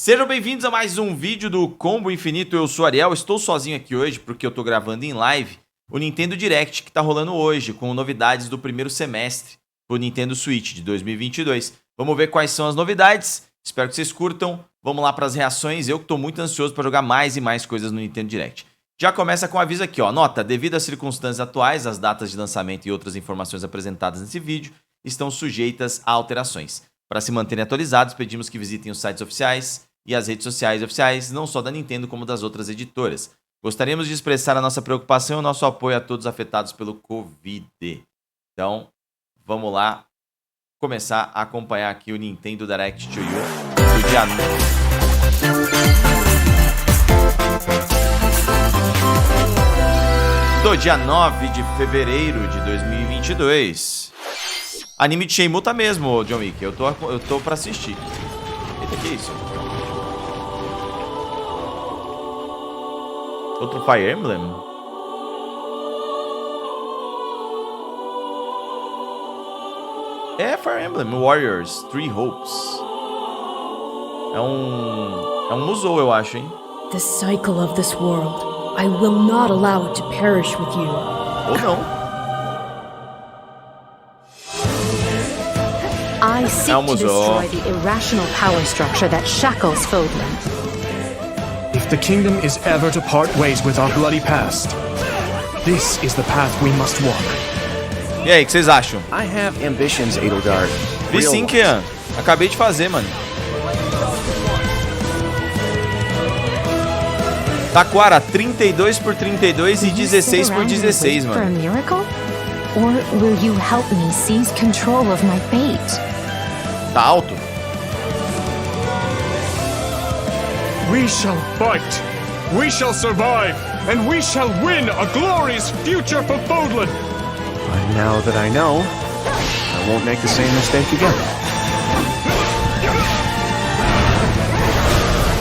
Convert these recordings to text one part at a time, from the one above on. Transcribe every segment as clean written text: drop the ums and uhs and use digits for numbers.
Sejam bem-vindos a mais um vídeo do Combo Infinito. Eu sou o Ariel, estou sozinho aqui hoje porque eu tô gravando em live o Nintendo Direct que tá rolando hoje, com novidades do primeiro semestre pro Nintendo Switch de 2022. Vamos ver quais são as novidades, espero que vocês curtam. Vamos lá para as reações, eu que tô muito ansioso para jogar mais e mais coisas no Nintendo Direct. Já começa com um aviso aqui, ó. Nota, devido às circunstâncias atuais, as datas de lançamento e outras informações apresentadas nesse vídeo estão sujeitas a alterações. Para se manterem atualizados, pedimos que visitem os sites oficiais e as redes sociais oficiais, não só da Nintendo como das outras editoras. Gostaríamos de expressar a nossa preocupação e o nosso apoio a todos afetados pelo Covid. Então, vamos lá começar a acompanhar aqui o Nintendo Direct to You do dia 9. Do dia 9 de fevereiro de 2022. Anime de Shenmue tá mesmo, John Wick. Eu tô pra assistir. Eita, que isso? Outro Fire Emblem? É Fire Emblem Warriors Three Hopes. É um Musou, eu acho, hein? The cycle of this world. I will not allow it to perish with you. Ou não. I seek to destroy the irrational power structure that shackles Fodlan. If the kingdom is ever to part ways with our bloody past, this is the path we must walk. E aí, o que vocês acham? I have ambitions, Edelgard. Vi sim, Kian. Acabei de fazer, mano. Taquara, 32 por 32 e 16 por 16, For a mano. miracle? Or will you help me seize control of my fate? Tá alto? We shall fight, we shall survive, and we shall win a glorious future for Fodlan. And now that I know, I won't make the same mistake again.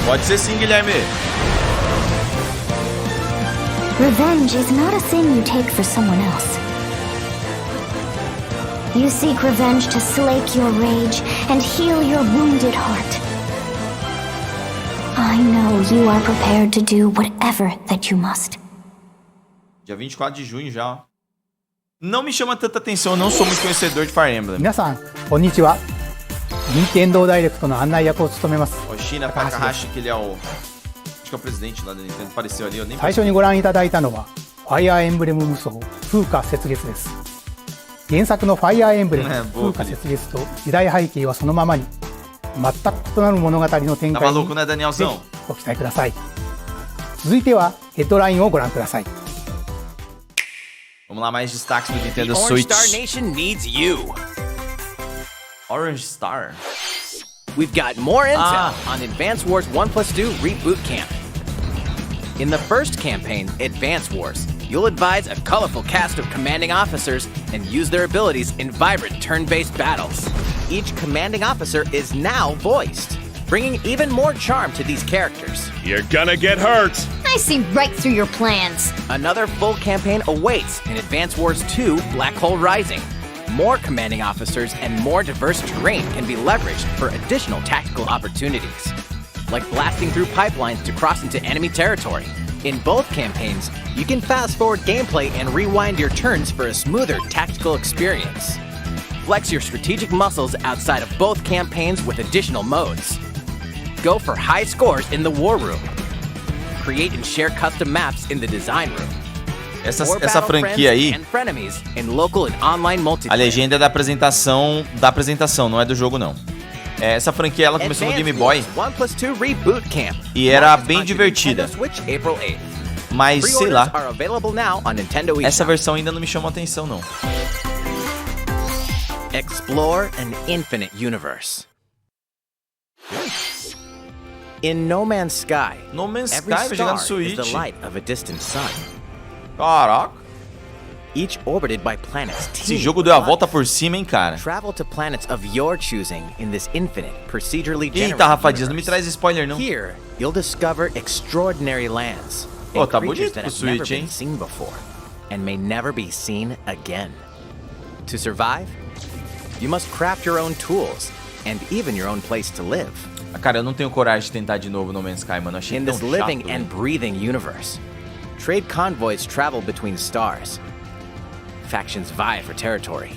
Pode ser sim, Guilherme. Revenge is not a thing you take for someone else. You seek revenge to slake your rage and heal your wounded heart. I know you are prepared to do whatever that you must. Dia 24 de junho já, ó. Não me chama tanta atenção, eu não sou muito conhecedor de Fire Emblem. 皆さんこんにちは。任天堂ダイレクトの案内役を務めます。 O Shina Takahashi, que ele é o... Acho que é o presidente lá da Nintendo, apareceu ali, eu nem... 最初にご覧いただいたのはファイアーエンブレム無双風化雪月です。原作のファイアーエンブレム風化雪月と時代背景はそのままに全く異なる物語の展 Tá 開に maluco, né, ぜ Danielzão? ひご期待ください。続いてはヘッドラインをご覧ください。 Vamos lá, mais destaques do Nintendo Orange Switch. Star Nation needs you. Orange Star. We've got more intel Ah. on Advance Wars 1+2 Reboot Camp. In the first campaign, Advance Wars, you'll advise a colorful cast of commanding officers and use their abilities in vibrant turn-based battles. Each commanding officer is now voiced, bringing even more charm to these characters. You're gonna get hurt. I see right through your plans. Another full campaign awaits in Advance Wars 2 Black Hole Rising. More commanding officers and more diverse terrain can be leveraged for additional tactical opportunities, like blasting through pipelines to cross into enemy territory. In both campaigns, you can fast-forward gameplay and rewind your turns for a smoother tactical experience. Flex your strategic muscles outside of both campaigns with additional modes. Go for high scores in the War Room. Create and share custom maps in the Design Room. Essa Battle franquia friends aí, and frenemies in local and online a multiplayer. legenda é da apresentação, não é do jogo não. Essa franquia ela começou no Game Boy Advance Wars 1+2 Reboot Camp. e era Launches bem on divertida, Nintendo Switch, April 8th. mas sei Pre-orders lá, are available now on Nintendo essa eShop. versão ainda não me chamou atenção não. Explore an infinite universe. In No Man's Sky, No Man's every Sky vai chegar no star is the Switch. light of a distant sun, Caraca, each orbited by planets esse teeming jogo with deu a life. volta por cima, hein, cara. Travel to planets of your choosing in this infinite, procedurally generated Eita, Rafa Dias, não me universe. traz spoiler não. Here, you'll discover extraordinary lands Oh, and tá creatures bonito that pro have never Switch, been hein? seen before and may never be seen again. To survive, you must craft your own tools and even your own place to live. Cara, eu não tenho coragem de tentar de novo No Man's Sky, mano. Achei In tão this chato, living velho. and breathing universe, trade convoys travel between stars. Factions vie for territory.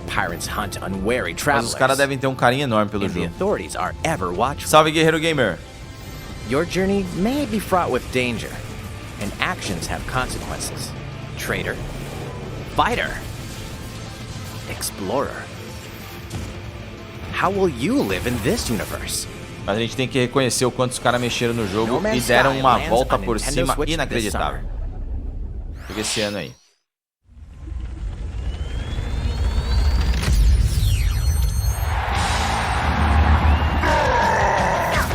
Pirates hunt unwary Mas travelers. os caras devem ter um carinho enorme pelo And the jogo. authorities are ever watchful. Salve, Guerreiro Gamer! Your journey may be fraught with danger, and actions have consequences. Trader, fighter, explorer. How will you live in this universe? Mas a gente tem que reconhecer o quanto os caras mexeram no jogo No Man's e deram Sky uma lands volta on por Nintendo cima Switch this inacreditável. summer. Pega esse ano aí.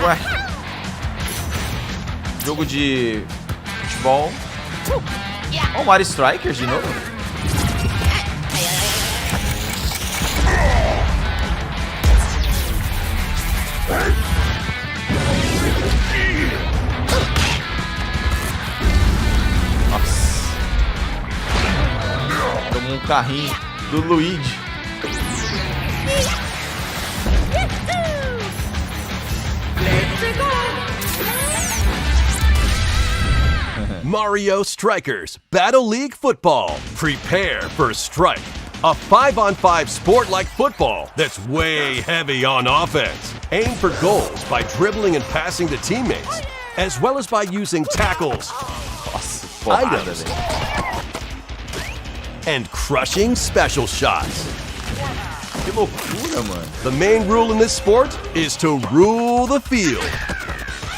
Ué. Jogo de futebol. Ó, o Mario Strikers de novo. Nossa. Tomou um carrinho do Luigi. Mario Strikers Battle League Football. Prepare for Strike, a 5-on-5 sport like football that's way heavy on offense. Aim for goals by dribbling and passing to teammates, as well as by using tackles, Nossa, porrada, items, velho. and crushing special shots. Que loucura, mano. The main rule in this sport is to rule the field.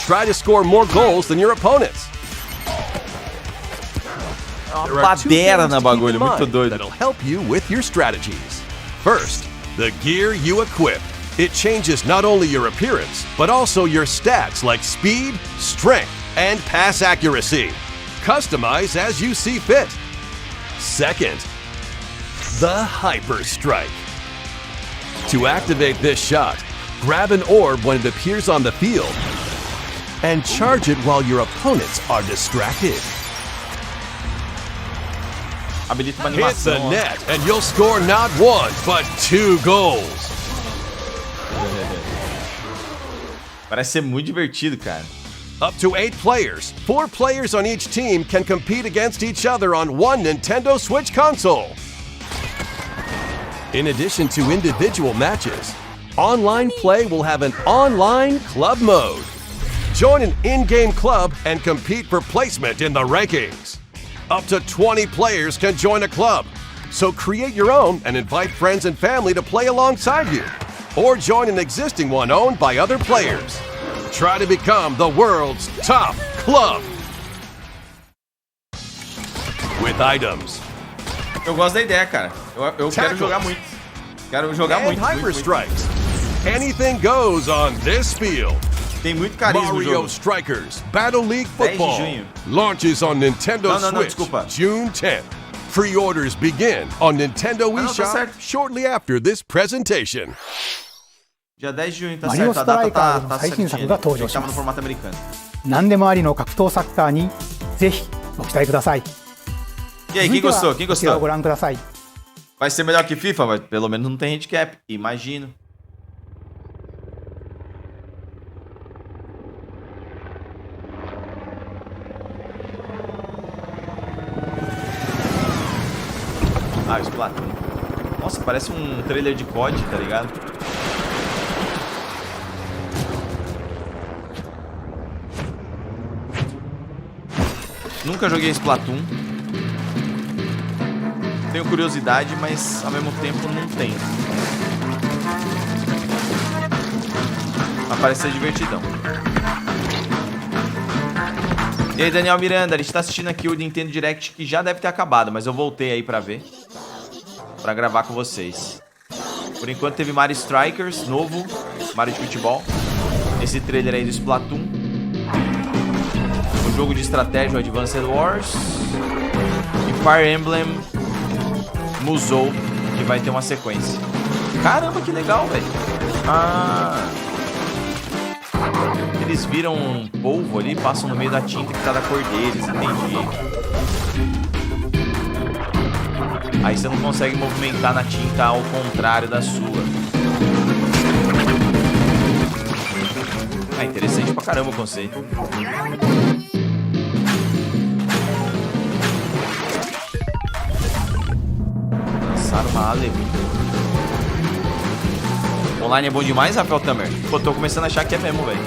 Try to score more goals than your opponents. There are two Badera things na to keep bagulho, in muito mind doido. that'll help you with your strategies. First, the gear you equip. It changes not only your appearance, but also your stats like speed, strength, and pass accuracy. Customize as you see fit. Second, the Hyper Strike. To activate this shot, grab an orb when it appears on the field and charge it while your opponents are distracted. Habilita uma Hit the animação. ó. net and you'll score not one, but 2 goals. Parece ser muito divertido, cara. Up to 8 players, 4 players on each team can compete against each other on one Nintendo Switch console. In addition to individual matches, online play will have an online club mode. Join an in-game club and compete for placement in the rankings. Up to 20 players can join a club, so create your own and invite friends and family to play alongside you, or join an existing one owned by other players. Try to become the world's top club with items Eu gosto da ideia, cara. Eu quero Tackles. jogar muito. Quero jogar and muito. hyper muito. strikes. Anything goes on this field. Tem muito carisma o Mario jogo. Strikers Battle League 10 de Football junho. launches on Nintendo Não, Switch desculpa. June 10th. Pre-orders begin on Nintendo não, tá eShop certo. shortly after this presentation. Dia 10 de junho, tá Mario certo. A data tá Strikers の最新作 certinha. が登場 Achei que し tava ま no す。 formato americano. 何でもありの格闘サッカーにぜひご期待ください。 E aí, 続 quem いては gostou? Quem こちらを gostou? ご覧ください。 Vai ser melhor que FIFA, mas pelo menos não tem handicap. Imagino. Ah, o Splatoon. Nossa, parece um trailer de COD, tá ligado? Nunca joguei Splatoon. Tenho curiosidade, mas ao mesmo tempo não tenho. Mas parece ser divertidão. E aí, Daniel Miranda, a gente tá assistindo aqui o Nintendo Direct, que já deve ter acabado, mas eu voltei aí pra ver. Pra gravar com vocês. Por enquanto teve Mario Strikers, novo, Mario de futebol. Esse trailer aí do Splatoon. O jogo de estratégia, o Advanced Wars. E Fire Emblem Musou, que vai ter uma sequência. Caramba, que legal, velho. Ah. Eles viram um polvo ali, passam no meio da tinta que tá da cor deles, entendi. Aí você não consegue movimentar na tinta ao contrário da sua. pra caramba o conceito. Lançaram uma aleluia. Online é bom demais, Rafael Tamer? Pô, tô começando a achar que é mesmo, velho.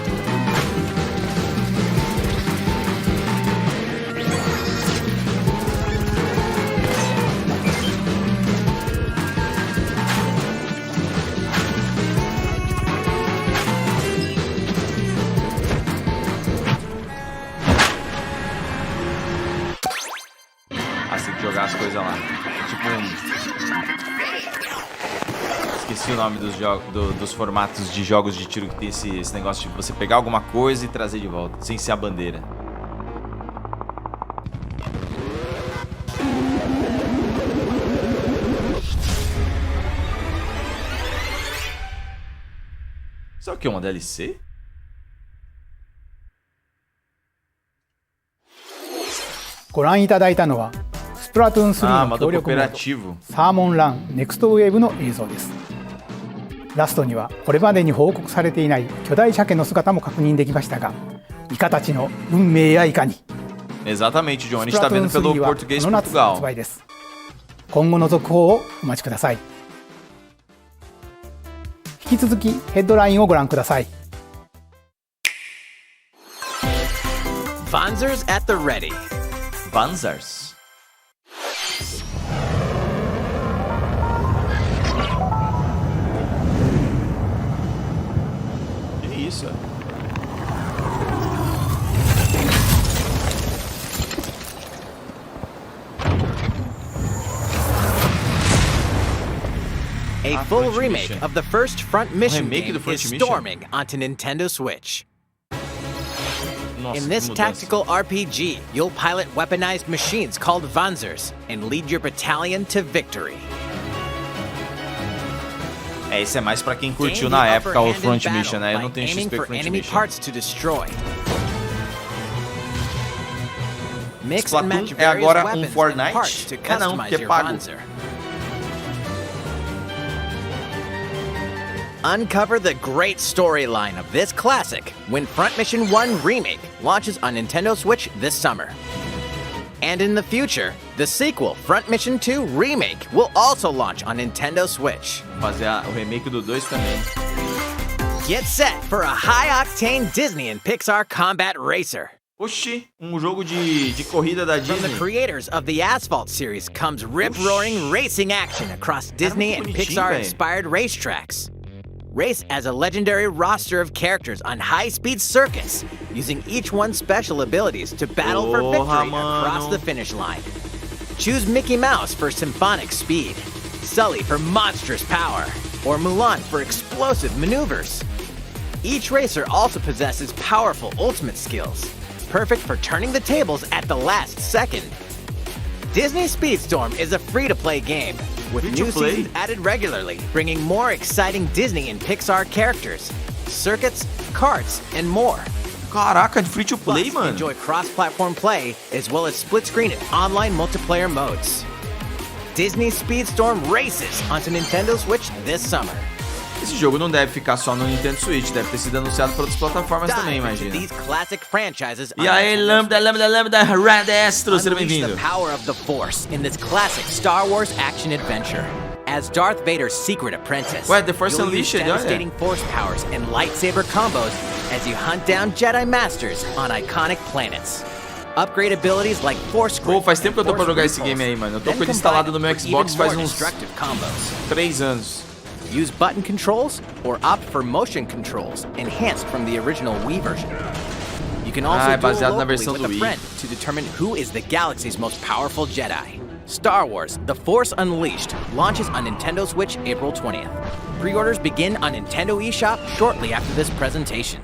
Tem que jogar as coisas lá. Tipo Esqueci o nome dos jogos, dos formatos de jogos de tiro que tem esse negócio de você pegar alguma coisa e trazer de volta, sem ser a bandeira. Isso é o que? Uma DLC? Ah, modo cooperativo. サーモンランネクストウェーブの映像です。ラストにはこれまでに報告されていない巨大鮭の姿も確認できましたが、イカたちの運命やいかに。 Exatamente, John. A gente tá vendo pelo português Portugal. 今後の続報をお待ちください。引き続きヘッドラインをご覧ください。 Vanzers at the ready. Vanzers. Que isso? A full remake Mission. of the first Front Mission Remake game do Front is Mission? storming onto Nintendo Switch. Nossa, In this que mudança. tactical RPG, you'll pilot weaponized machines called Vanzers and lead your battalion to victory. É, esse é mais pra quem curtiu Gain na the época o upper hand Front in Mission, né? Eu não battle tenho by aiming XP for Front enemy Mission. parts to destroy. Mix and match Splatoon é various agora weapons and Fortnite? parts to É não, customize que é your pago. Vanzer. Uncover the great storyline of this classic when Front Mission 1 Remake launches on Nintendo Switch this summer. And in the future, the sequel, Front Mission 2 Remake, will also launch on Nintendo Switch. Fazer o remake do 2 também. Get set for a high-octane Disney and Pixar combat racer. Oxi, jogo de corrida da From the Disney. creators of the Asphalt series comes rip-roaring racing action across Disney and bonitinho, Pixar-inspired racetracks. Race as a legendary roster of characters on high-speed circuits, using each one's special abilities to battle for victory across the finish line. Choose Mickey Mouse for symphonic speed, Sully for monstrous power, or Mulan for explosive maneuvers. Each racer also possesses powerful ultimate skills, perfect for turning the tables at the last second. Disney Speedstorm is a free-to-play game, with new Free-to-play? seasons added regularly, bringing more exciting Disney and Pixar characters, circuits, karts, and more. Caraca, de free to play, Plus, mano. enjoy cross-platform play, as well as split-screen and online multiplayer modes. Disney Speedstorm races onto Nintendo Switch this summer. Esse jogo não deve ficar só no Nintendo Switch, deve ter sido anunciado para outras plataformas também, Dive into imagina. these classic franchises on E aí, Nintendo Lambda, Radestro, seja Unleash bem-vindo. the power of the Force in this classic Star Wars action adventure. As Darth Vader's secret apprentice, Ué, The Force you'll use Unleashed, olha. devastating force powers and lightsaber combos as you hunt down Jedi Masters on iconic planets. Upgrade abilities like Force Pô, Grip faz tempo que eu tô and pra Force jogar esse Repulse, game aí, mano. Eu tô then com ele instalado no meu combine it for Xbox even faz more uns destructive combos. 3 anos. Use button controls or opt for motion controls enhanced from the original Wii version. You can also é duel baseado na locally versão with do a Wii. friend to determine who is the galaxy's most powerful Jedi. Star Wars The Force Unleashed launches on Nintendo Switch April 20th. Pre-orders begin on Nintendo eShop shortly after this presentation.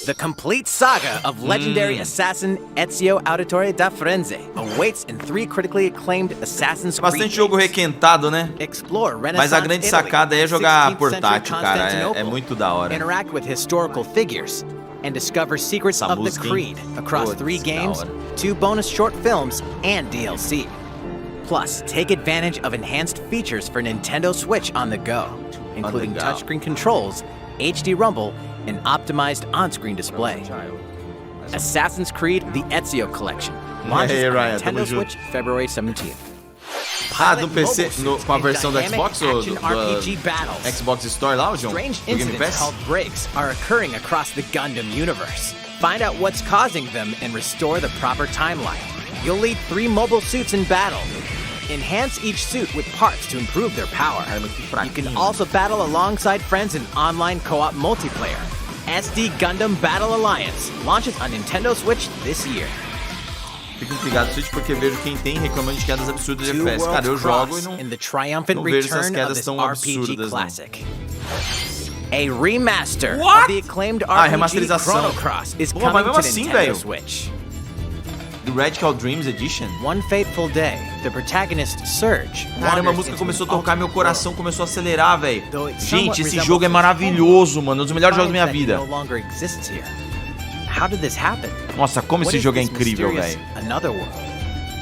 The complete saga of legendary assassin Ezio Auditore da Firenze awaits in 3 critically acclaimed Assassin's Creed Bastante jogo games. requentado, né? Explore Mas Renaissance a grande Italy sacada é and jogar 16th portátil, century cara. É Constantinople. muito da hora. Interact with historical figures and discover secrets Essa of the música, hein? Creed across Putz, 3 da games, hora. 2 bonus short films, and DLC. Plus, take advantage of enhanced features for Nintendo Switch on the go, including go. touchscreen controls, HD Rumble, and optimized on-screen display. Assassin's Creed: The Ezio Collection launches Ryan, on tamo Nintendo junto. Switch February 17th. Ah, do PC, com a versão do Dynamic Xbox ou action do RPG battles. Xbox Store lá, o John? Strange Do Game incidents Pass? called breaks are occurring across the Gundam universe. Find out what's causing them and restore the proper timeline. You'll lead 3 mobile suits in battle. Enhance each suit with parts to improve their power. You can also battle alongside friends in online co-op multiplayer. SD Gundam Battle Alliance launches on Nintendo Switch this year. Fico intrigado Switch porque vejo quem tem reclamando de quedas absurdas de Two FPS. Cara, eu worlds jogo e cross não... in the triumphant não vejo essas return of quedas this tão RPG absurdas, não. classic. A remaster What? of the acclaimed Ah, RPG remasterização. Chrono Cross is Pô, coming mas mesmo to assim, Nintendo velho. Switch. The Radical Dreams Edition? One fateful day, the protagonist Surge. Caramba, a wanders música into começou a an tocar, meu alternate coração começou a acelerar, velho. Though it somewhat Gente, esse resembles jogo é its maravilhoso, mano. Um dos melhores world, jogos da minha finds vida. that it no longer exists here. How did this happen? Nossa, como What esse is jogo é this incrível, mysterious velho. Another world.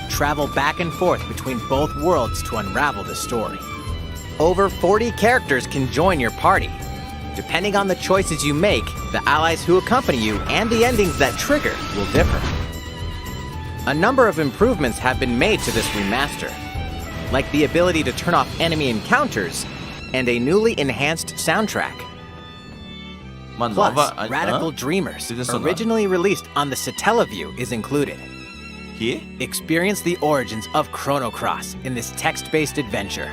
Travel back and forth between both worlds to unravel the story. Over 40 characters can join your party. Depending on the choices you make, the allies who accompany you and the endings that trigger will differ. A number of improvements have been made to this remaster, like the ability to turn off enemy encounters and a newly enhanced soundtrack. Uma Plus, nova... Radical Hã? Dreamers, Trilha sonora. originally released on the Satellaview, is included. Que? Experience the origins of Chrono Cross in this text-based adventure.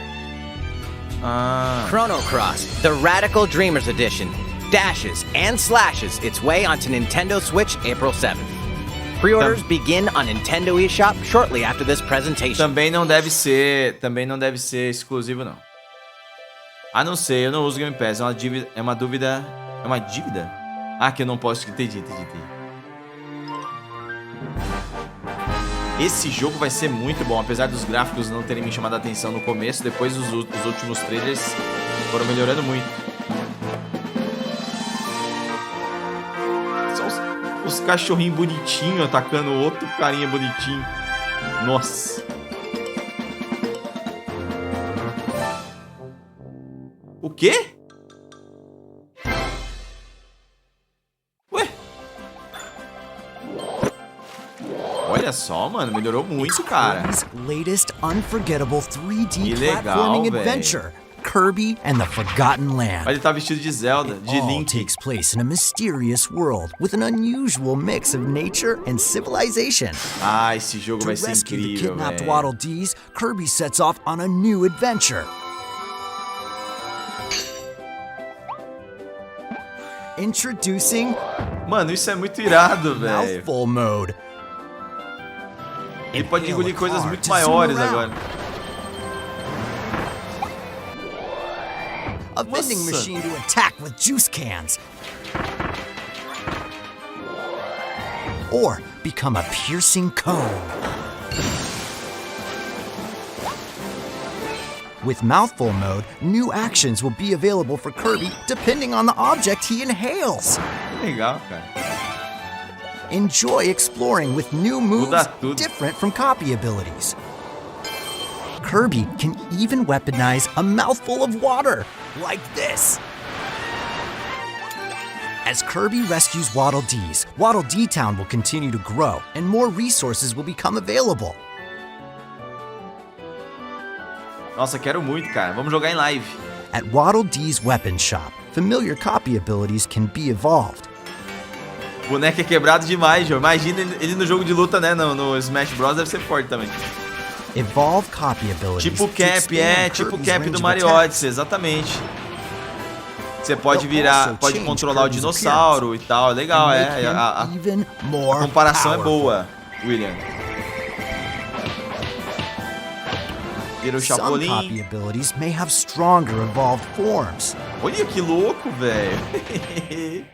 Ah... Chrono Cross, the Radical Dreamers Edition, dashes and slashes its way onto Nintendo Switch April 7th. Pre-orders begin on Nintendo eShop shortly after this presentation. Também não deve ser exclusivo, não. Ah, não sei, eu não uso Game Pass, é uma dúvida... É uma dívida? Ah, que eu não posso... Entendi. Esse jogo vai ser muito bom, apesar dos gráficos não terem me chamado a atenção no começo, depois os últimos trailers foram melhorando muito. Só os cachorrinhos bonitinhos atacando outro carinha bonitinho. Nossa. O quê? Ué? Olha só, mano, melhorou muito, cara. Kirby's latest unforgettable 3D Que legal, platforming véi. adventure, Kirby and the Forgotten Land. Mas ele tá vestido de Zelda, de All Link. takes place in a mysterious world with an unusual mix of nature and civilization. Ah, esse jogo To vai ser rescue the incrível, kidnapped velho. Waddle Dees, Kirby sets off on a new adventure. Introducing Mano, isso é muito irado, velho. Mouthful Mode. Ele pode Inhale engolir a coisas car muito to zoom maiores around. agora. A vending Nossa. machine to attack with juice cans. Or become a piercing cone. With Mouthful Mode, new actions will be available for Kirby depending on the object he inhales. Que legal, cara. Enjoy exploring with new moves Muda tudo. different from copy abilities. Kirby can even weaponize a mouthful of water, like this. As Kirby rescues Waddle Dees, Waddle Dee Town will continue to grow and more resources will become available. Nossa, quero muito, cara. Vamos jogar em live. At Waddle Dee's Weapon Shop, familiar copy abilities can be evolved. O boneco é quebrado demais, João. Imagina ele no jogo de luta, né? No Smash Bros. Deve ser forte também. Evolve copy abilities. Tipo o to Cap, expand tipo o Kirby's Cap range do of Mario attack. Odyssey, exatamente. Você pode They'll virar, also pode change controlar o Kirby's dinossauro e tal. Legal, and é. make him A even more comparação é powerful. boa, William. Vira o Some copy Chapolin. abilities may have stronger evolved forms. Olha que louco, velho.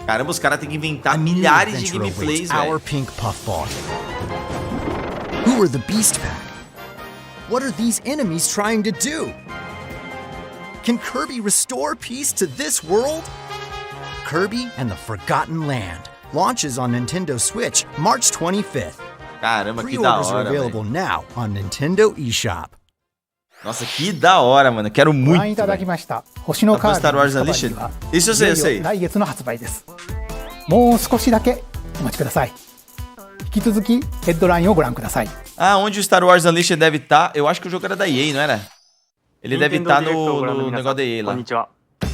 Caramba, os caras têm que inventar A new milhares de adventure gameplays, awaits our velho. pink puffball. Who are the Beast Pack? What are these enemies trying to do? Can Kirby restore peace to this world? Kirby and the Forgotten Land launches on Nintendo Switch March 25th. Caramba, que da Pre-orders are hora, available velho. now on Nintendo eShop. Nossa, que da hora, mano. Eu quero ご muito. 覧いただき velho. ました星のカービィ Star の Wars ディスカバリ Unleashed ーは Isso eu い sei, よ eu い sei. よ来月の発売です。もう少しだけお待ちください。引き続きヘッドラインをご覧ください。 Ah, onde o Star Wars Unleashed deve estar? Eu acho que o jogo era da EA, não era? Ele deve estar no negócio da EA lá. こんにちは。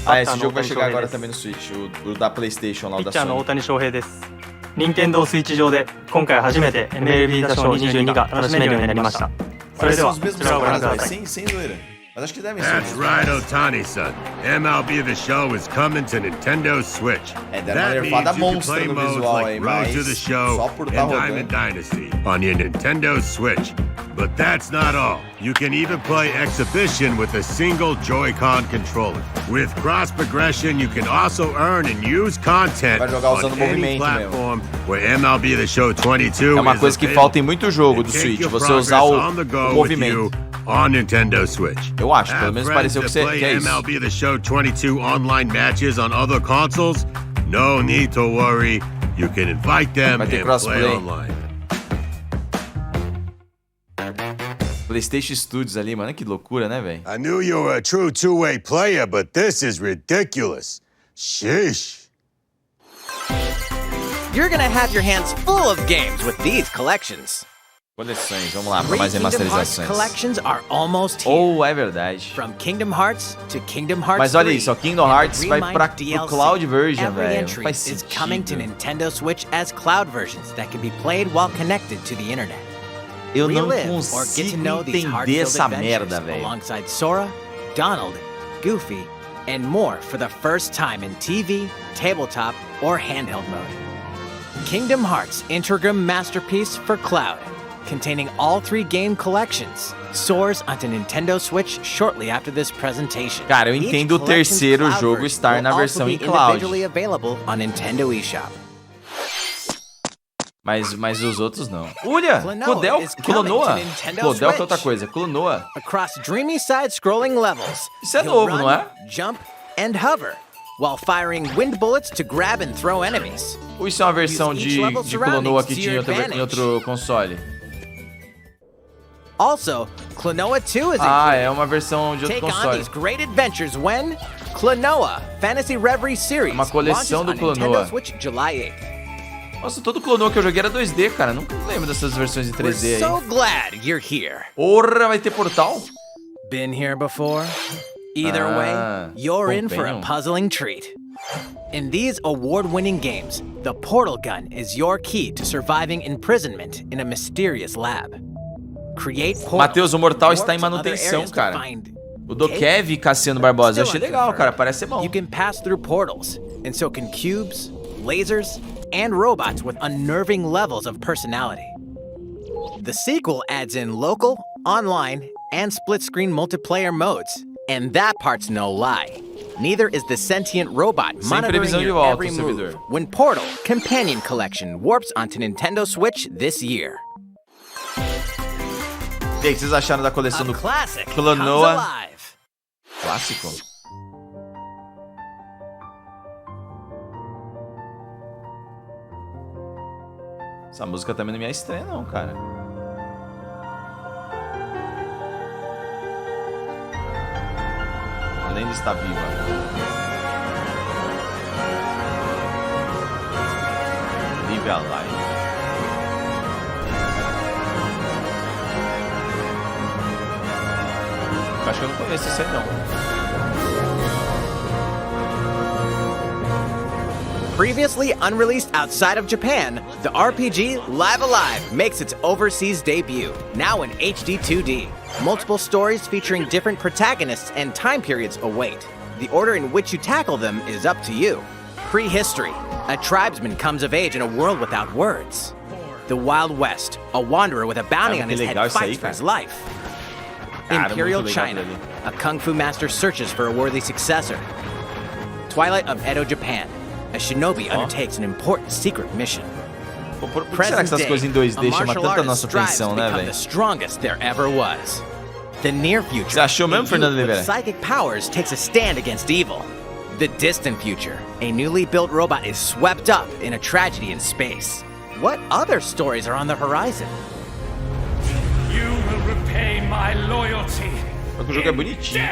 Ah, esse jogo vai chegar agora também no Switch, o da PlayStation lá, o ピッ da チャーの大 Sony. 谷翔平です。任天堂スイッチ上で今回初めて MLB 打賞22が楽しめるようになりました。それ Parece では os こ mesmos ちらをご覧 caras, くだ velho, さい。 sem zoeira. Mas acho que devem ser. That's right, Otani-san. MLB The Show is coming to Nintendo Switch. É, deram uma That nerfada means you can monstra play no modes visual like aí, Road to the mas Show só por tá and rodando. Diamond Dynasty on your Nintendo Switch. But that's not all. You can even play Exhibition with a single Joy-Con controller. With cross progression, you can also earn and use content Vai jogar usando on any movimento platform where MLB The Show 22 É uma is coisa que available. falta em muito jogo And do take Switch, your você usar progress on the go o with you movimento. on Nintendo Switch. Eu acho, pelo Have menos friends pareceu that que é isso. MLB The Show 22 online matches on other consoles? No need to worry. You can invite them Vai ter and crossplay. play online. PlayStation Studios ali, mano, que loucura, né, velho? I knew you were a true two-way player, but this is ridiculous. Sheesh. You're gonna have your hands full of games with these collections. Coleções, vamos lá, para Three mais Kingdom Hearts remasterizações. collections are almost here. Oh, é verdade. From Kingdom Hearts to Kingdom Hearts Mas olha 3, isso, ó, Kingdom and the Hearts vai Remind pro DLC. Cloud version, Every velho. Não entry faz is coming to sentido. Nintendo Switch as cloud versions that can be played while connected to the internet. Eu não Relive or get to consigo know these entender heart-filled essa adventures merda, velho. alongside Sora, Donald, Goofy, and more for the first time in TV, tabletop, or handheld mode. Kingdom Hearts Intergram Masterpiece for Cloud, containing all 3 game collections, soars onto Nintendo Switch shortly after this presentation. Cara, eu Each entendo o collection's terceiro cloud jogo version estar will na also versão be em cloud. individually available on Nintendo eShop. Mas os outros não. Olha! Klonoa Clodel, is coming Clonoa. to Nintendo Clodel que é Switch. outra coisa. Clonoa. Across dreamy side-scrolling levels, Isso é you'll novo, run, não é? jump, and hover, while firing wind bullets to grab and throw enemies. Ou isso é uma versão Use de, each level de Clonoa surroundings que to tinha em your outro, em outro console? Also, Klonoa 2 is Ah, included. é uma versão de outro Take on console. these great adventures when Klonoa Fantasy Reverie Series Uma coleção launches do on Klonoa. Nintendo Switch July 8th. Nossa, todo Clonoa que eu joguei era 2D, cara. Nunca lembro dessas versões em We're 3D aí. so glad you're here. Porra, vai ter portal? Been here before? Either Ah, way, you're in for a bem. puzzling treat. In these award-winning games, the portal gun is your key to surviving imprisonment in a mysterious lab. Create portals. Matheus, o Mortal warp está em to other manutenção, areas to cara. find O do Kev Cassiano Barbosa. Eu achei Still legal, cara. unconfirmed. Parece ser bom. You can pass through portals, and so can cubes, lasers, and robots with unnerving levels of personality. The sequel adds in local, online, and split-screen multiplayer modes, and that part's no lie. Neither is the sentient robot Sem monitoring previsão de your volta, every o move servidor. when Portal Companion Collection warps onto Nintendo Switch this year. E aí, o que vocês acharam da coleção A do classic Klonoa? comes alive. clássico? Essa música também não me é estranha, não, cara. A lenda está viva. Live Alive. Acho que eu não conheço isso aí, não. Previously unreleased outside of Japan, the RPG Live Alive makes its overseas debut, now in HD 2D. Multiple stories featuring different protagonists and time periods await. The order in which you tackle them is up to you. Prehistory. A tribesman comes of age in a world without words. The Wild West. A wanderer with a bounty on his head legal isso aí, fights for his cara. life. Cara, Imperial muito legal China. dele. A kung fu master searches for a worthy successor. Twilight of Edo, Japan. A shinobi undertakes an important secret mission. Pô, por que será que essas coisas em 2D chamam tanta nossa atenção, né, the velho? strongest there ever was. The near future. Você achou mesmo, a youth Fernando with Oliveira? Psychic powers takes a stand against evil. The distant future. A newly built robot is swept up in a tragedy in space. What other stories are on the horizon? You will repay my loyalty Só que o jogo é bonitinho.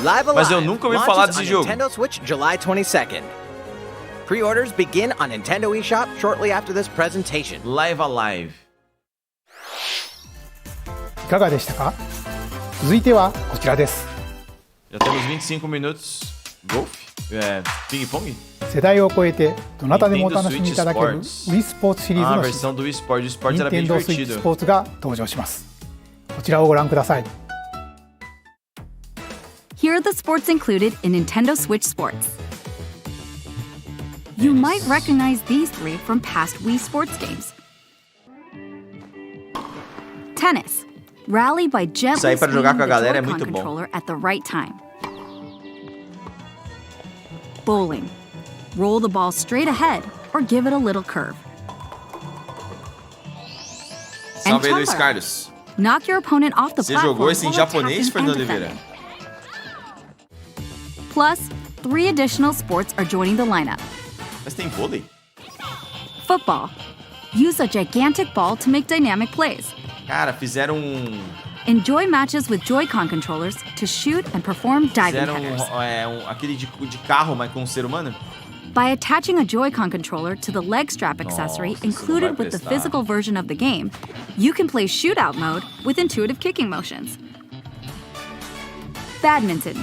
Live Mas eu Alive nunca ouvi falar launches desse on jogo. Nintendo Switch July 22nd. Pre-orders begin on Nintendo eShop shortly after this presentation. Live Alive. いかがでしたか？続いてはこちらです。 Já temos 25 minutos. Golf? Ping-pong? 世代を超えてどなたでもお楽しみいただける Wii スポーツシリーズ Ah, a の新 versão do Wii Sports. O Sports era bem Nintendo Switch divertido. スポーツが登場します。こちらをご覧ください。 Here are the sports included in Nintendo Switch Sports. You might recognize these three from past Wii Sports games. Tennis. Rally by gently Isso aí pra jogar swinging com a the galera é Joy-Con muito bom. controller at the right time. Bowling. Roll the ball straight ahead or give it a little curve. And Salve aí, Luiz Chandler. Carlos. Knock your opponent off the Você platform jogou esse em while japonês, attacking Fernando and Oliveira? defending. Plus, 3 additional sports are joining the lineup. Mas tem vôlei? Football. Use a gigantic ball to make dynamic plays. Cara, fizeram Enjoy matches with Joy-Con controllers to shoot and perform diving headers. aquele de carro, mas com um ser humano? By attaching a Joy-Con controller to the leg strap accessory Nossa, isso não vai included with the prestar. physical version of the game, you can play shootout mode with intuitive kicking motions. Badminton.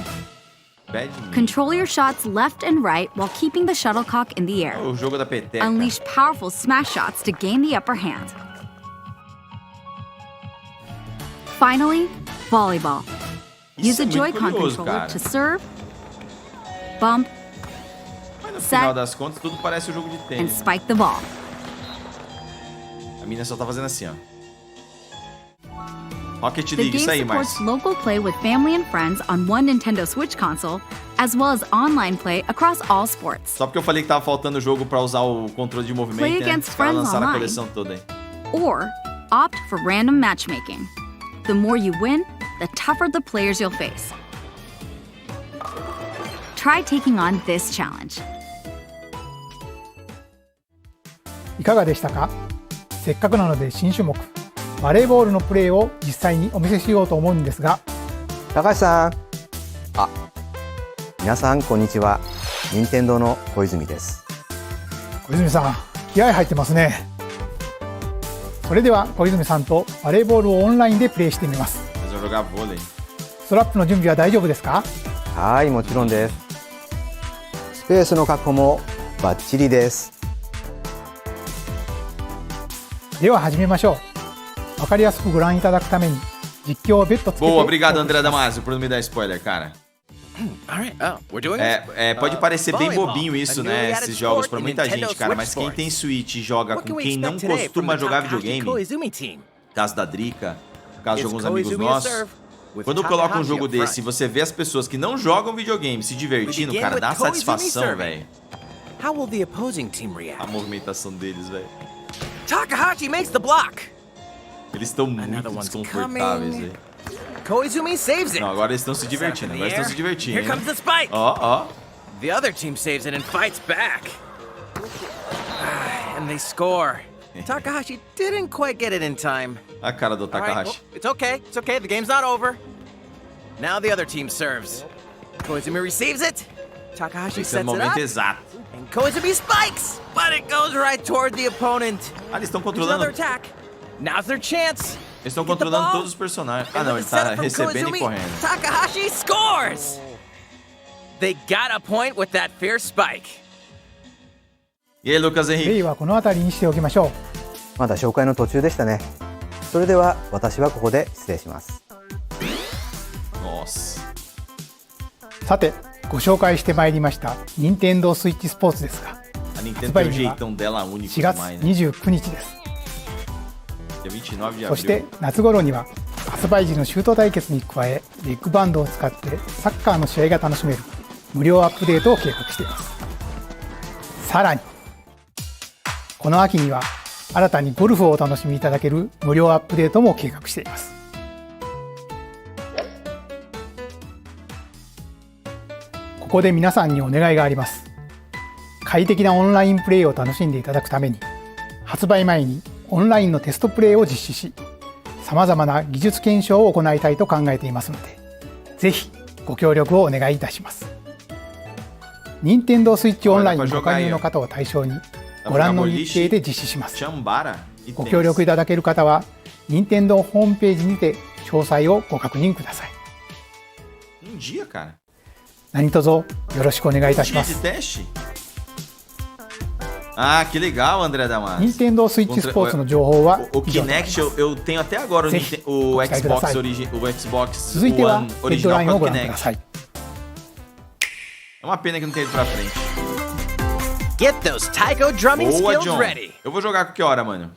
Badminton. Control your shots left and right while keeping the shuttlecock in the air. O jogo da peteca. Unleash powerful smash shots to gain the upper hand. Finally, volleyball. Use Isso a é muito Joy-Con curioso, controller cara. to serve, bump, Mas no set, final das contas, tudo parece um jogo de and tênis. spike the ball. A mina só tá fazendo assim, ó. Rocket The League, game isso aí, supports Márcio. local play with family and friends on one Nintendo Switch console, as well as online play across all sports. Só porque eu falei que tava faltando jogo pra usar o controle de movimento, Play né? against Os caras friends lançaram a online. coleção toda aí. Or opt for random matchmaking. The more you win, the tougher the players you'll face. Try taking on this challenge. いかがでしたか？せっかくなので新種目バレーボールのプレーを実際にお見せしようと思うんですが、高橋さん。あ、皆さんこんにちは。任天堂の小泉です。小泉さん気合入ってますね。それでは小泉さんとバレーボールをオンラインでプレーしてみます。 Eles vão jogar vôlei. ストラップの準備は大丈夫ですか？はい、もちろんです。スペースの確保もバッチリです。では始めましょう。わかりやすくご覧いただくために実況を別途つけて Boa, obrigado, André Damasio, por não me dar spoiler, cara. All right, we're doing Pode parecer bem volleyball, bobinho isso, a né? newly added Esses jogos sport pra in muita Nintendo gente, cara. Switch Mas quem tem Sports. Switch e joga What com can we quem não expect today from costuma the jogar Takahashi videogame, Koizumi team? caso da Drica, caso de Is alguns amigos Koizumi a nossos, serve with quando coloca um Takahashi jogo up front? desse e você vê as pessoas que não jogam videogame se divertindo, begin cara, with dá uma Koizumi satisfação, serving. velho. How will the opposing team react? A movimentação deles, velho. Takahashi makes the block. Eles estão muito Another one's desconfortáveis, coming. velho. Koizumi saves it. Não, agora eles estão se Set up divertindo, in agora the estão se air. divertindo. Here comes the spike. Ó. The other team saves it and fights back. And they score. Takahashi didn't quite get it in time. A cara do All right, Takahashi. well, it's okay. It's okay. The game's not over. Now the other team serves. Koizumi receives it. Takahashi Esse é o sets it momento up. exato. And Koizumi spikes, but it goes right toward the opponent. Ah, eles estão There's controlando. another attack. Now's their chance. Eles estão Get the controlando ball. todos os personagens. Ah, And não, with ele the tá setup from recebendo Koizumi, e correndo. Takahashi scores. They got a point with that fierce spike. E aí, Lucas プレイ Henrique? はこの辺りにしておきましょまだ紹介の途中でしたね。それでは私はここで失礼します。Nossa. う。さてご紹介してまいりました任天堂スイッチスポーツですが、 A Nintendo tem um jeitão dela único 4月 demais, né? 29日です。 Dia 29 de そして abril. 夏頃には発売時のシュート対決に加えレッグバンドを使ってサッカーの試合が楽しめる無料アップデートを計画しています。さらにこの秋には新たにゴルフをお楽しみいただける無料アップデートも計画しています。ここで皆さんにお願いがあります。快適なオンラインプレイを楽しんでいただくために発売前にオンラインのテストプレイを実施し、様々な技術検証を行いたいと考えていますので、ぜひご協力をお願いいたします。任天堂スイッチオンラインご加入の方を対象にご覧の日程で実施します。ご協力いただける方は任天堂ホームページにて詳細をご確認ください。何卒よろしくお願いいたします。Ah, que legal, André Damas. Nintendo Switch Sports の情報はo Kinect eu tenho até agora o Xbox One 続いてはヘッドライン original を com ご覧くださ Kinect. い。 É uma pena que não tem ido pra frente. Get those Taiko drumming Boa, skills John. ready. Eu vou jogar com que hora, mano?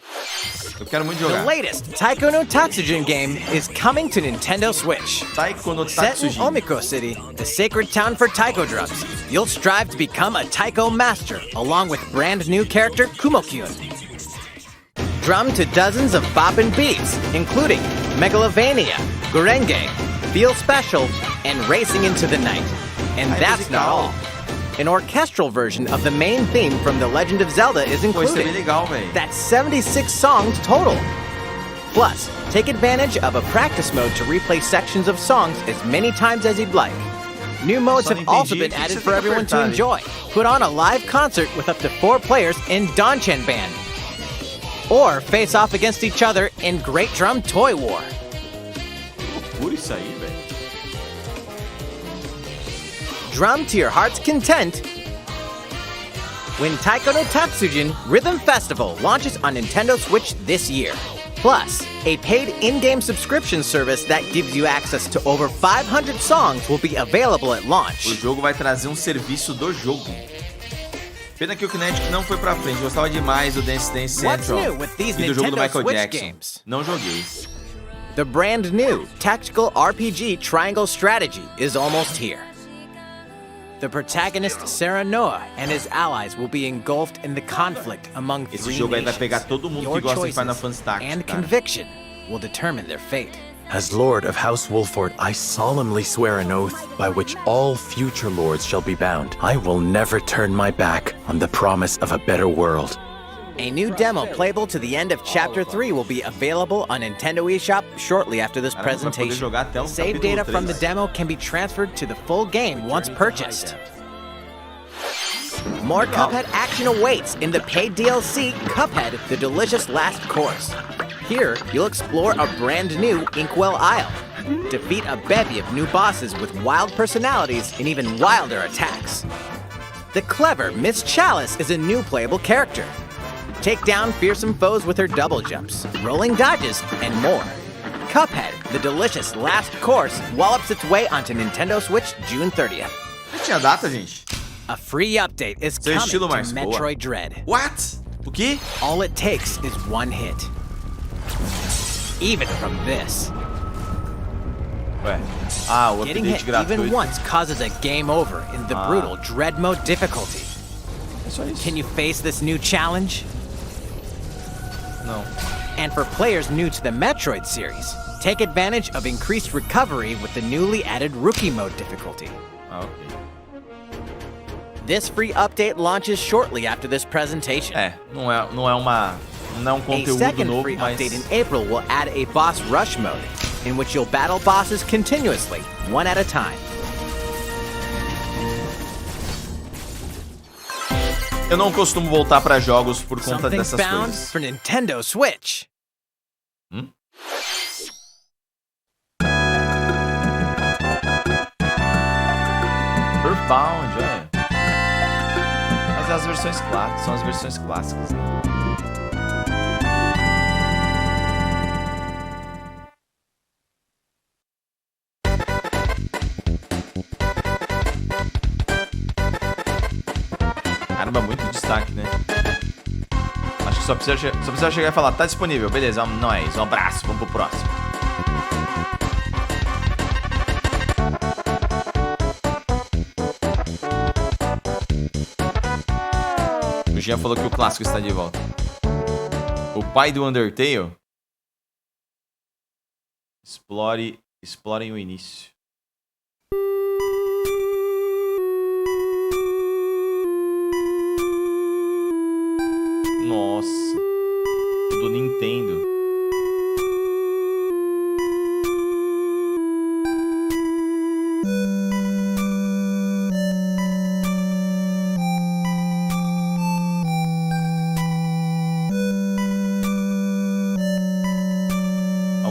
Eu quero muito The jogar. latest Taiko no Tatsujin game is coming to Nintendo Switch. Taiko no Set in Tatsujin. Omiko City, the sacred town for taiko drums, you'll strive to become a taiko master along with brand new character Kumo-kyun. Drum to dozens of boppin' beats, including Megalovania, Gurenge, Feel Special, and Racing into the Night. And that's not all. An orchestral version of the main theme from The Legend of Zelda is Pô, isso é bem included. legal, velho. That's 76 songs total. Plus, take advantage of a practice mode to replay sections of songs as many times as you'd like. New modes Só have não also entendi been o que added você for tem que everyone to apertar, hein? enjoy. Put on a live concert with up to 4 players in Danchan Band. Or face off against each other in Great Drum Toy War. Por isso aí, velho. Drum to your heart's content when Taiko no Tatsujin Rhythm Festival launches on Nintendo Switch this year. Plus, a paid in-game subscription service that gives you access to over 500 songs will be available at O launch. jogo vai trazer um serviço do jogo. Pena que o Kinect não foi pra frente. Eu gostava demais do Dance Dance What's Central new with these e do jogo do Nintendo Michael Switch Jackson. games? Não joguei. The brand new tactical RPG Triangle Strategy is almost here. The protagonist Sarah Noah and his allies will be engulfed in the conflict among Esse three jogo aí vai nations. pegar todo mundo Your que gosta de choices Final Fantasy Tactics, and cara. conviction will determine their fate. As Lord of House Wolford, I solemnly swear an oath by which all future lords shall be bound. I will never turn my back on the promise of a better world. A new demo playable to the end of Chapter 3 will be available on Nintendo eShop shortly after this Caramba, vai poder presentation. jogar até o Save capítulo data from the 3. demo can be transferred to the full game once purchased. More Cuphead action awaits in the paid DLC, Cuphead: The Delicious Last Course. Here, you'll explore a brand new Inkwell Isle, defeat a bevy of new bosses with wild personalities and even wilder attacks. The clever Miss Chalice is a new playable character. Take down fearsome foes with her double jumps, rolling dodges, and more. Cuphead: The Delicious Last Course wallops its way onto Nintendo Switch June 30th. Já tinha data, gente? A free update is Seu coming estilo to mais boa. Metroid Dread. What? O quê? All it takes is one hit. Even from this. Ué. Ah, o Getting update hit gratuito. even once causes a game over in the brutal Dread Mode difficulty. É só isso. Can you face this new challenge? Não. And for players new to the Metroid series, take advantage of increased recovery with the newly added Rookie Mode difficulty. Ah, ok. This free update launches shortly after this presentation. É, não é um A conteúdo second novo, free mas... update in April will add a boss rush mode, in which you'll battle bosses continuously, one at a time. Eu não costumo voltar pra jogos por conta Something dessas found coisas. for Nintendo Switch. Earthbound, é. Mas as versões clássicas, são as versões clássicas. Caramba, muito destaque, né? Acho que só precisa chegar e falar, tá disponível, beleza, nós, um abraço, vamos pro próximo. O Jean falou que o clássico está de volta. O pai do Undertale? Explorem o início. Nossa. Do Nintendo.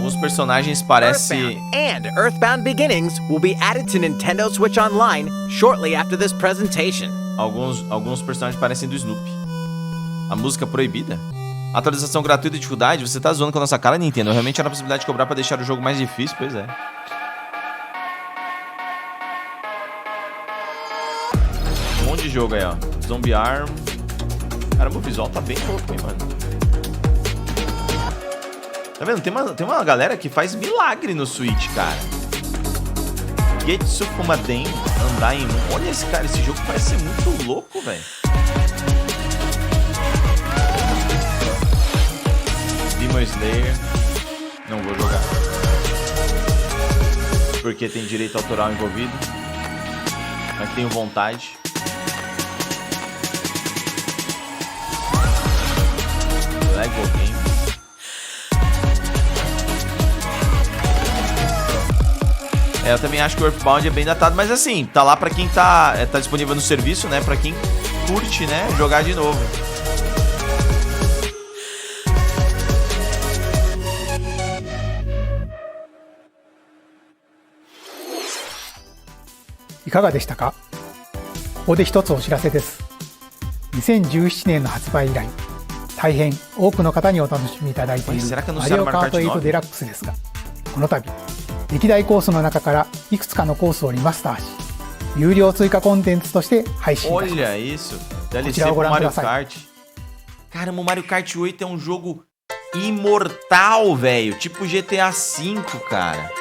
Alguns personagens parecem... Earthbound and Earthbound Beginnings will be added to Nintendo Switch Online shortly after this presentation. Alguns personagens parecem do Snoopy. A música proibida? Atualização gratuita e dificuldade? Você tá zoando com a nossa cara, Nintendo? Realmente era a possibilidade de cobrar pra deixar o jogo mais difícil? Pois é. Um monte de jogo aí, ó. Zombie Arm. Caramba, o visual tá bem louco, hein, mano. Tá vendo? Tem uma galera que faz milagre no Switch, cara. Getsu Fumaden, andar em... Olha esse cara, esse jogo parece ser muito louco, velho. Demon Slayer. Não vou jogar. Porque tem direito autoral envolvido. Mas tenho vontade. Lego Game. Eu também acho que o Earthbound é bem datado, mas assim, tá lá pra quem tá disponível no serviço, né? Pra quem curte, né? Jogar de novo. Iかがでしたか？ここで一つお知らせです。2017年の発売以来、大変多くの方にお楽しみいただいているマリオカート8デラックスですが、この度歴代コースの中からいくつかのコースをリマスターし、有料追加コンテンツとして配信いたします。 Olha isso, DLC pro Mario Kart. Caramba, o Mario Kart 8 é um jogo imortal, velho, tipo GTA V, cara.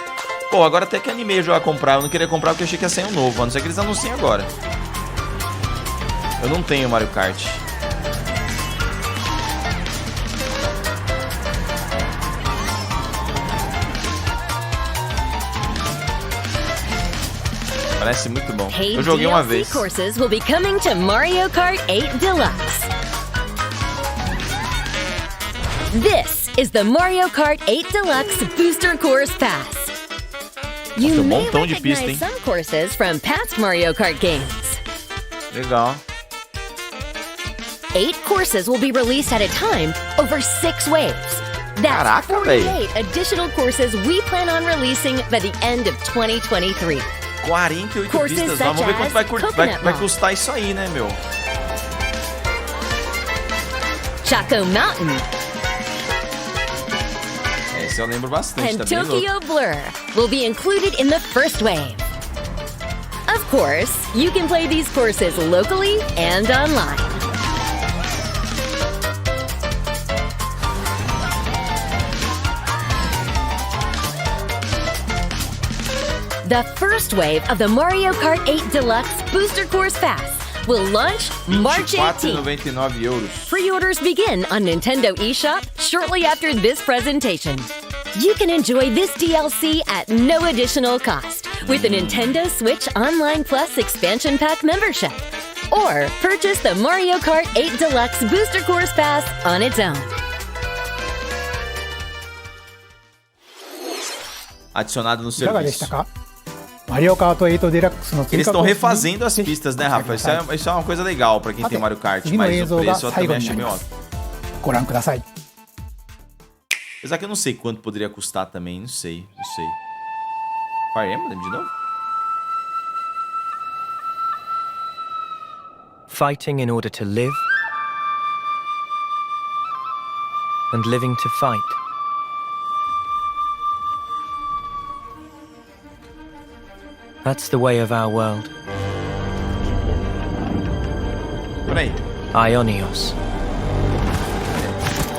Pô, agora até que animei jogar comprar. Eu não queria comprar porque eu achei que ia sair um novo. A não ser que eles anunciem agora. Eu não tenho Mario Kart. Parece muito bom. Eu joguei uma vez. Courses will be coming to Mario Kart 8 Deluxe. This is the Mario Kart 8 Deluxe Booster Course Pass. You may recognize some courses from past Mario Kart games. Legal. 8 courses will be released at a time over 6 waves. That's 48 additional courses we plan on releasing by the end of 2023. 48 pistas, vamos ver quanto vai custar isso aí, né, meu? Choco Mountain. Esse eu lembro bastante, And tá bem Tokyo louco. Blur will be included in the first wave. Of course, you can play these courses locally and online. The first wave of the Mario Kart 8 Deluxe Booster Course Pass will launch March 18th. 24,99 euros. Pre-orders begin on Nintendo eShop shortly after this presentation. You can enjoy this DLC at no additional cost with a Nintendo Switch Online Plus Expansion Pack membership. Or purchase the Mario Kart 8 Deluxe Booster Course Pass on its own. Adicionado no いかがでし serviço. たか？マリオカート8デラックスの追 Eles 加 estão コースに refazendo as pistas, né, Rafa? Isso é uma coisa legal pra quem tem Mario Kart, mas o preço eu também achei meio alto. ご覧ください。 Apesar que eu não sei quanto poderia custar também, não sei. Fire Emblem de novo? Fighting in order to live, and living to fight. That's the way of our world. Peraí. Ionios.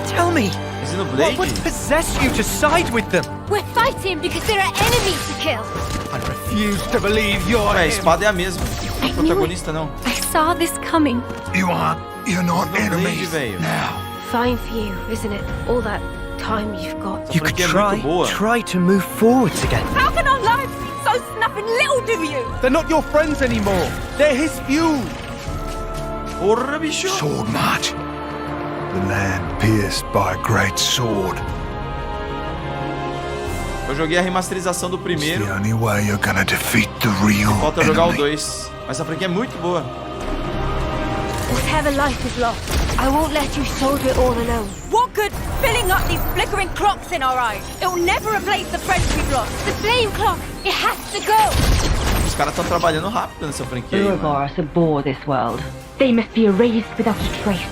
Tell me, Xenoblade? what would possess you to side with them? We're fighting because there are enemies to kill. I refuse to believe you're A him. espada é a mesma. Não é o protagonista, não. I saw this coming. You're not Xenoblade, velho. Fine for you, isn't it? All that time you've got. You could franquia é muito boa. try to move forwards again. How can our lives be so snapping little to you? They're not your friends anymore. They're his fuel. Porra, bicho. Sword March. The land pierced by a great sword. Eu joguei a remasterização do primeiro. The only way you're gonna defeat the real Falta jogar o enemy. 2. Mas essa franquia é muito boa. Whatever life is lost, I won't let you solve it all alone. What could filling up these flickering clocks in our eyes. It'll never replace the friends we've lost. The flame clock, it has to go. Os caras estão trabalhando rápido nessa franquia aí, mano. Ouroboros abhor this world. They must be erased without a trace.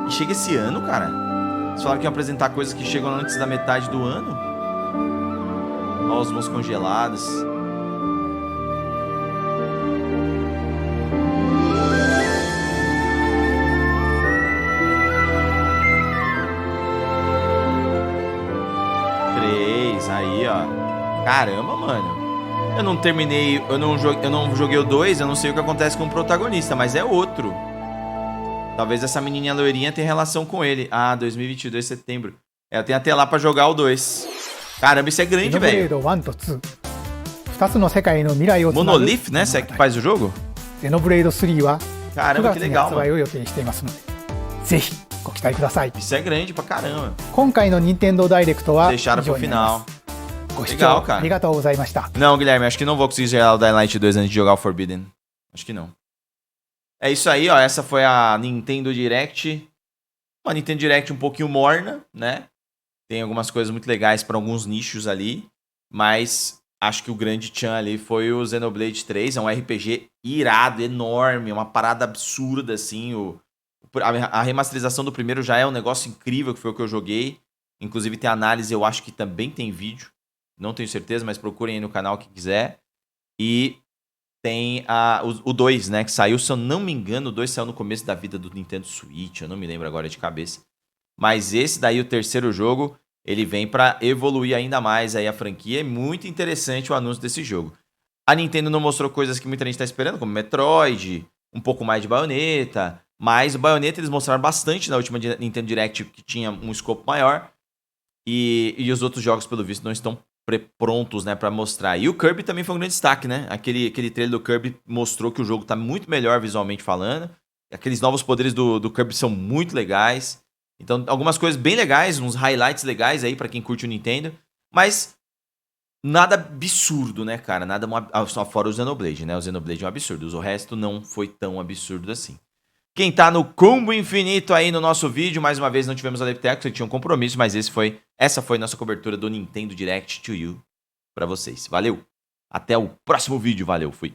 E chega esse ano, cara. Eles falaram que iam apresentar coisas que chegam antes da metade do ano. Ó, os mãos congeladas. Aí, ó. Caramba, mano. Eu não terminei, eu não joguei o 2, eu não sei o que acontece com o protagonista, mas é outro. Talvez essa menininha loirinha tenha relação com ele. Ah, 2022, setembro. É, eu tenho até lá pra jogar o 2. Caramba, isso é grande, velho. Monolith, né? Você é que faz o jogo? Caramba, que legal, mano. Isso é grande pra caramba. Deixaram pro final. Legal, cara. Não, Guilherme, acho que não vou conseguir jogar o Dying Light 2 antes de jogar o Forbidden. Acho que não. É isso aí, ó. Essa foi a Nintendo Direct. Uma Nintendo Direct um pouquinho morna, né? Tem algumas coisas muito legais pra alguns nichos ali. Mas acho que o grande tchan ali foi o Xenoblade 3. É um RPG irado, enorme. Uma parada absurda, assim. A remasterização do primeiro já é um negócio incrível, que foi o que eu joguei. Inclusive tem análise, eu acho que também tem vídeo. Não tenho certeza, mas procurem aí no canal que quiser. E tem o 2, né? Que saiu, se eu não me engano, o 2 saiu no começo da vida do Nintendo Switch. Eu não me lembro agora de cabeça. Mas esse daí, o terceiro jogo, ele vem pra evoluir ainda mais aí a franquia. É muito interessante o anúncio desse jogo. A Nintendo não mostrou coisas que muita gente tá esperando, como Metroid, um pouco mais de Bayonetta. Mas o Bayonetta eles mostraram bastante na última Nintendo Direct, que tinha um escopo maior. E os outros jogos, pelo visto, não estão prontos, né, pra mostrar. E o Kirby também foi um grande destaque, né? Aquele trailer do Kirby mostrou que o jogo tá muito melhor visualmente falando. Aqueles novos poderes do Kirby são muito legais. Então, algumas coisas bem legais, uns highlights legais aí pra quem curte o Nintendo. Mas nada absurdo, né, cara? Nada só fora o Xenoblade, né? O Xenoblade é um absurdo. O resto não foi tão absurdo assim. Quem tá no combo infinito aí no nosso vídeo, mais uma vez não tivemos a Lepteco, você tinha um compromisso, mas essa foi nossa cobertura do Nintendo Direct to You pra vocês. Valeu! Até o próximo vídeo, valeu, fui!